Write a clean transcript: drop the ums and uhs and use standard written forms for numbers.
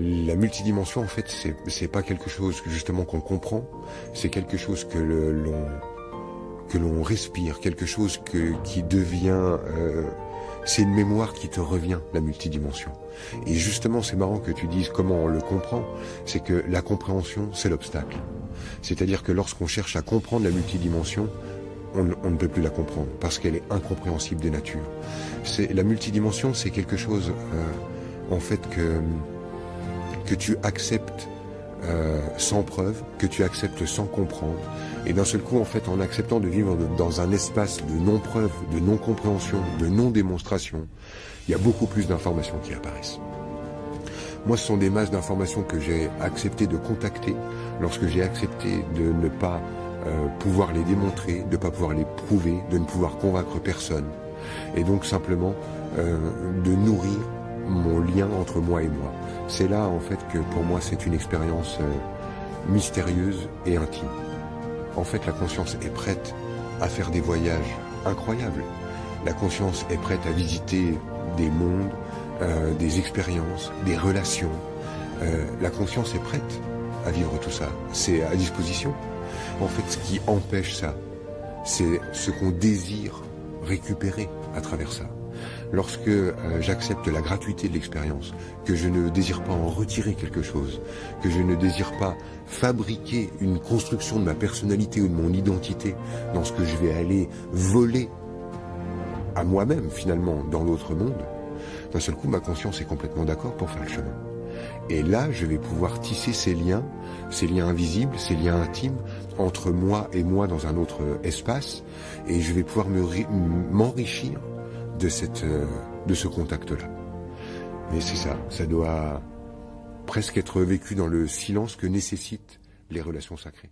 La multidimension, en fait, c'est pas quelque chose justement qu'on comprend, c'est quelque chose que l'on respire, quelque chose qui devient... c'est une mémoire qui te revient, la multidimension. Et justement, c'est marrant que tu dises comment on le comprend, c'est que la compréhension, c'est l'obstacle. C'est-à-dire que lorsqu'on cherche à comprendre la multidimension, on ne peut plus la comprendre, parce qu'elle est incompréhensible de nature. La multidimension, c'est quelque chose, en fait, que tu acceptes sans preuve, que tu acceptes sans comprendre. Et d'un seul coup, en fait, en acceptant de vivre dans un espace de non-preuve, de non-compréhension, de non-démonstration, il y a beaucoup plus d'informations qui apparaissent. Moi, ce sont des masses d'informations que j'ai accepté de contacter lorsque j'ai accepté de ne pas pouvoir les démontrer, de ne pas pouvoir les prouver, de ne pouvoir convaincre personne. Et donc simplement de nourrir mon lien entre moi et moi. C'est là en fait que pour moi c'est une expérience mystérieuse et intime. En fait la conscience est prête à faire des voyages incroyables. La conscience est prête à visiter des mondes, des expériences, des relations. La conscience est prête à vivre tout ça. C'est à disposition. En fait ce qui empêche ça, c'est ce qu'on désire récupérer à travers ça. Lorsque j'accepte la gratuité de l'expérience, que je ne désire pas en retirer quelque chose, que je ne désire pas fabriquer une construction de ma personnalité ou de mon identité dans ce que je vais aller voler à moi-même finalement dans l'autre monde, d'un seul coup ma conscience est complètement d'accord pour faire le chemin. Et là je vais pouvoir tisser ces liens invisibles, ces liens intimes entre moi et moi dans un autre espace, et je vais pouvoir m'enrichir de ce contact-là. Mais c'est ça, ça doit presque être vécu dans le silence que nécessitent les relations sacrées.